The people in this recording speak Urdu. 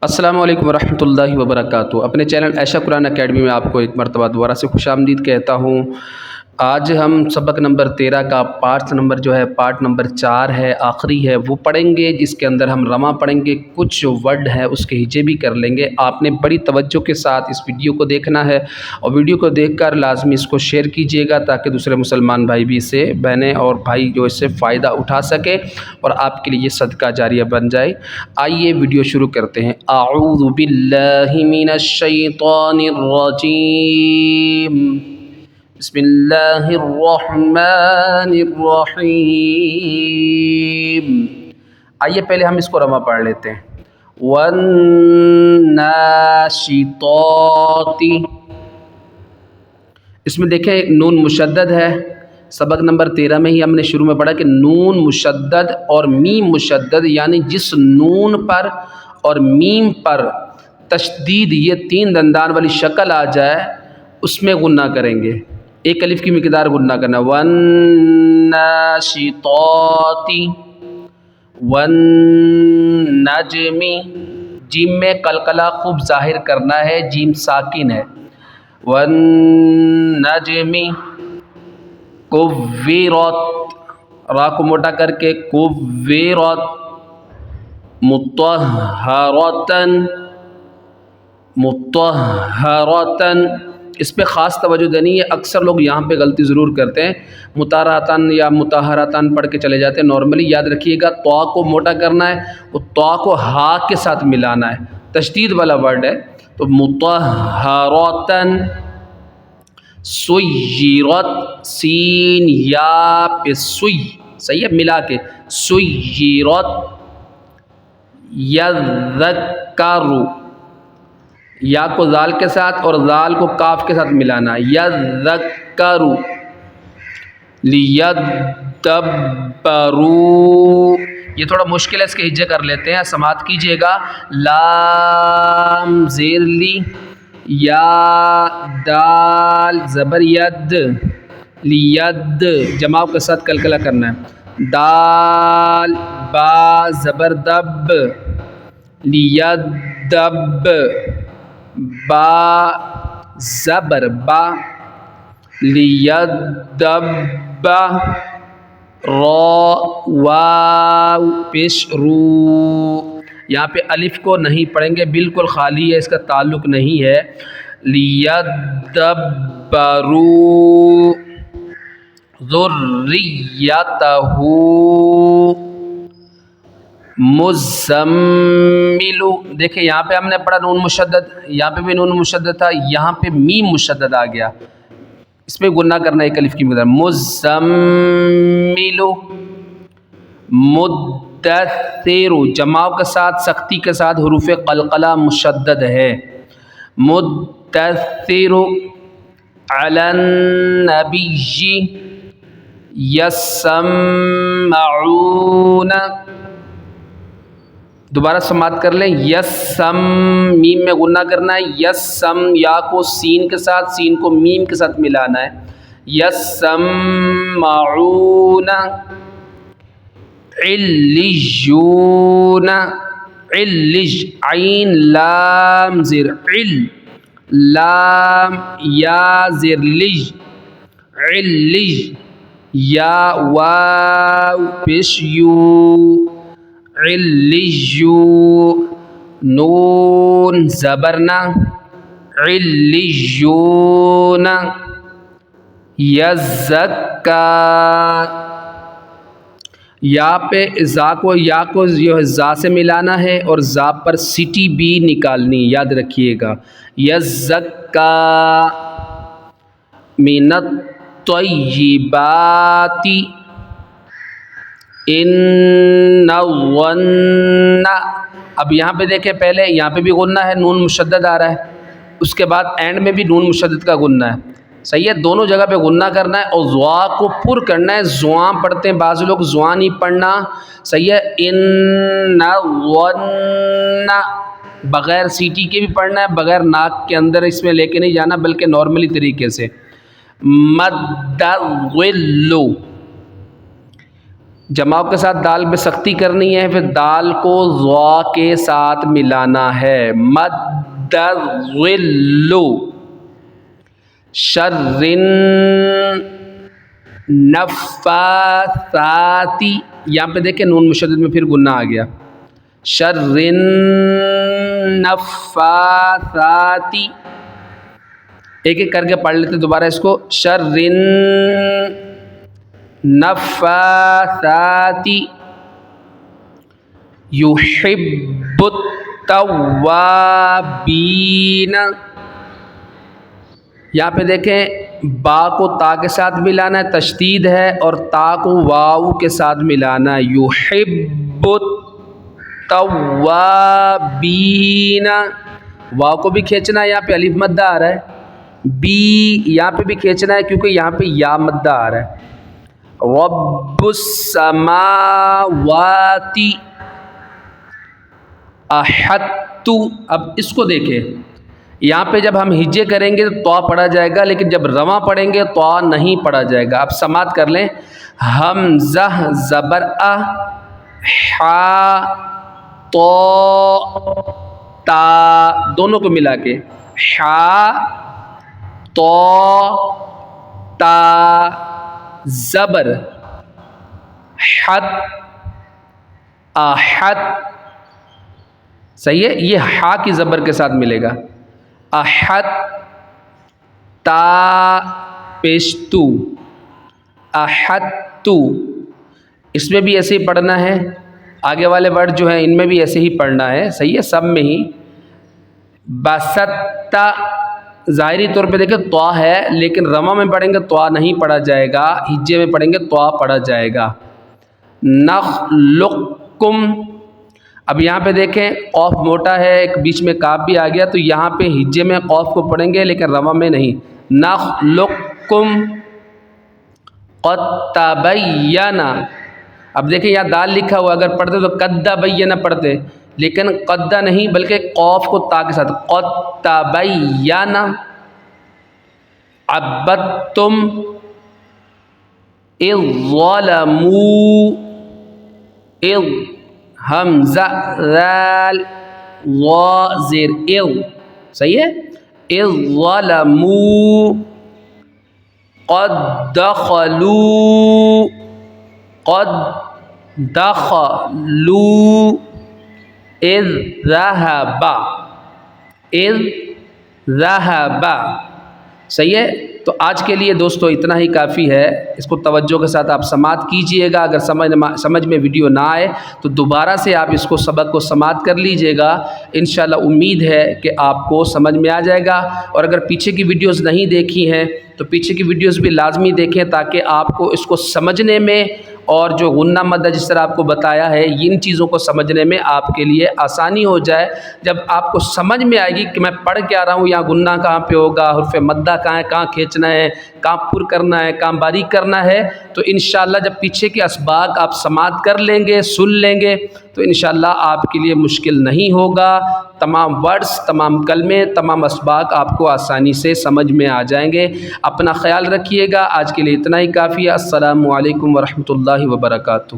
السلام علیکم ورحمۃ اللہ وبرکاتہ۔ اپنے چینل عائشہ قرآن اکیڈمی میں آپ کو ایک مرتبہ دوبارہ سے خوش آمدید کہتا ہوں۔ آج ہم سبق نمبر 13 کا پارٹ نمبر 4 ہے، آخری ہے، وہ پڑھیں گے، جس کے اندر ہم رواں پڑھیں گے، کچھ ورڈ ہے اس کے ہجے بھی کر لیں گے۔ آپ نے بڑی توجہ کے ساتھ اس ویڈیو کو دیکھنا ہے اور ویڈیو کو دیکھ کر لازمی اس کو شیئر کیجیے گا تاکہ دوسرے مسلمان بھائی بھی اس سے، بہنیں اور بھائی جو اس سے فائدہ اٹھا سکے اور آپ کے لیے یہ صدقہ جاریہ بن جائے۔ آئیے ویڈیو شروع کرتے ہیں۔ اعوذ باللہ من الشیطان الرجیم، بسم اللہ الرحمن الرحیم۔ آئیے پہلے ہم اس کو رواں پڑھ لیتے ہیں۔ والناشطات، اس میں دیکھیں ایک نون مشدد ہے۔ سبق نمبر 13 میں ہی ہم نے شروع میں پڑھا کہ نون مشدد اور میم مشدد، یعنی جس نون پر اور میم پر تشدید، یہ تین دندان والی شکل آ جائے، اس میں غنہ کریں گے۔ ایک الف کی مقدار غنہ کرنا، والناشطات، والنجم، جیم میں قلقلہ خوب ظاہر کرنا ہے، جیم ساکن ہے۔ والنجم کوّرت، را کو موٹا کر کے کوّرت، مطہرتن، مطہرتن، اس پہ خاص توجہ دینی ہے۔ اکثر لوگ یہاں پہ غلطی ضرور کرتے ہیں، مطہرتن یا مطہرتن پڑھ کے چلے جاتے ہیں۔ نارملی یاد رکھیے گا، طا کو موٹا کرنا ہے، وہ طا کو ہا کے ساتھ ملانا ہے، تشدید والا ورڈ ہے۔ تو مطہرتن، سیرت، سین یا پہ سوئی، صحیح ہے، ملا کے سیرت، یذکر، یا کو ذال کے ساتھ اور ذال کو کاف کے ساتھ ملانا، یذکر، لیدبروا، یہ تھوڑا مشکل ہے، اس کے ہجے کر لیتے ہیں، سماعت کیجئے گا۔ لام زیر لی، یا دال زبر ید، لید، جماع کے ساتھ کلکلہ کرنا ہے۔ دال با زبر دب، لیدب، با زبر با، لیدب، را واو پیش رو، یہاں پہ الف کو نہیں پڑھیں گے، بالکل خالی ہے، اس کا تعلق نہیں ہے۔ لیدبروا ذریتہ، مزمل، دیکھیں یہاں پہ ہم نے پڑھا نون مشدد، یہاں پہ بھی نون مشدد تھا، یہاں پہ میم مشدد آ گیا، اس پہ گنہ کرنا ایک الف کی مقدار۔ مزمل، مدثر، جماع کے ساتھ سختی کے ساتھ حروف قلقلہ مشدد ہے۔ مدثر، علی النبی، یسمعون، دوبارہ سماعت کر لیں، یسم، میم میں غنہ کرنا ہے، یسم، یا کو سین کے ساتھ، سین کو میم کے ساتھ ملانا ہے، یسمعون، علیجون، علج، عین لام زیر عل، لام یا زیر لج، علج، یا واو پیش یو، علیجو، نون زبرنا، علیجون، یزکا، یا پہ زا کو، یا کو زا سے ملانا ہے اور زا پر سٹی بھی نکالنی، یاد رکھیے گا۔ یزکا، من الطیبات، ان الظن، اب یہاں پہ دیکھیں، پہلے یہاں پہ بھی غنہ ہے، نون مشدد آ رہا ہے، اس کے بعد اینڈ میں بھی نون مشدد کا غنہ ہے، صحیح ہے، دونوں جگہ پہ غنہ کرنا ہے اور زوا کو پر کرنا ہے۔ زواں پڑھتے ہیں بعض لوگ، زواں نہیں پڑھنا، صحیح ہے۔ ان الظن، بغیر سیٹی کے بھی پڑھنا ہے، بغیر ناک کے اندر اس میں لے کے نہیں جانا، بلکہ نارملی طریقے سے۔ مد الظل، جماؤ کے ساتھ دال میں سختی کرنی ہے، پھر دال کو ضا کے ساتھ ملانا ہے، مد الظل شر نفاثات، یہاں پہ دیکھیں نون مشدد میں پھر گنہ آ گیا، شر نفاثات، ایک ایک کر کے پڑھ لیتے دوبارہ اس کو، شر نفاثات یحب التوابین، یہاں پہ دیکھیں با کو تا کے ساتھ ملانا ہے، تشدید ہے، اور تا کو واو کے ساتھ ملانا ہے، یحب التوابین، واو کو بھی کھینچنا ہے، یہاں پہ الف مدہ آ رہا ہے، بی یہاں پہ بھی کھینچنا ہے کیونکہ یہاں پہ یا مدہ آ رہا ہے، رب السماوات احط، اب اس کو دیکھیں یہاں پہ جب ہم ہجے کریں گے تو طا پڑھا جائے گا، لیکن جب رواں پڑھیں گے طا نہیں پڑھا جائے گا۔ اب سماعت کر لیں، حمزہ زبر ا، حا طا تا، دونوں کو ملا کے حا طا تا، زبر حت احت، صحیح ہے، یہ ہا کی زبر کے ساتھ ملے گا، احت تا پیش تو، احت تو، اس میں بھی ایسے ہی پڑھنا ہے، آگے والے ورڈ جو ہیں ان میں بھی ایسے ہی پڑھنا ہے، صحیح ہے، سب میں ہی۔ بسطا ظاہری طور پہ دیکھیں طا ہے، لیکن رواں میں پڑھیں گے طا نہیں پڑھا جائے گا، ہجے میں پڑھیں گے طا پڑھا جائے گا۔ نخلقکم، اب یہاں پہ دیکھیں قوف موٹا ہے، ایک بیچ میں کاف بھی آ گیا، تو یہاں پہ ہجے میں قوف کو پڑھیں گے لیکن رواں میں نہیں، نخلقکم قد تبین، اب دیکھیں یہاں دال لکھا ہوا، اگر پڑھتے تو قد تبین پڑھتے، لیکن قد نہیں بلکہ قوف کو تا کے ساتھ، قد تبین، عبدتم اذ ظلموا، اذ حمزہ ذال وا زیر اذ، صحیح ہے، اذ ظلموا قد دخلوا، قد دخلوا اذ ذهب، اذ ذهب، صحیح ہے۔ تو آج کے لیے دوستو اتنا ہی کافی ہے، اس کو توجہ کے ساتھ آپ سماعت کیجئے گا، اگر سمجھ میں ویڈیو نہ آئے تو دوبارہ سے آپ اس کو سبق کو سماعت کر لیجئے گا، انشاءاللہ امید ہے کہ آپ کو سمجھ میں آ جائے گا، اور اگر پیچھے کی ویڈیوز نہیں دیکھی ہیں تو پیچھے کی ویڈیوز بھی لازمی دیکھیں تاکہ آپ کو اس کو سمجھنے میں، اور جو غنہ مدہ جس طرح آپ کو بتایا ہے ان چیزوں کو سمجھنے میں آپ کے لیے آسانی ہو جائے۔ جب آپ کو سمجھ میں آئے گی کہ میں پڑھ کیا رہا ہوں، یہاں غنہ کہاں پہ ہوگا، حرف مدہ کہاں ہے، کہاں کھینچنا ہے، کہاں پر کرنا ہے، کہاں باریک کرنا ہے، تو انشاءاللہ جب پیچھے کے اسباق آپ سماعت کر لیں گے، سن لیں گے، تو انشاءاللہ آپ کے لیے مشکل نہیں ہوگا، تمام ورڈز، تمام کلمے، تمام اسباق آپ کو آسانی سے سمجھ میں آ جائیں گے۔ اپنا خیال رکھیے گا، آج کے لیے اتنا ہی کافی ہے۔ السلام علیکم ورحمۃ اللہ وبرکاتہ۔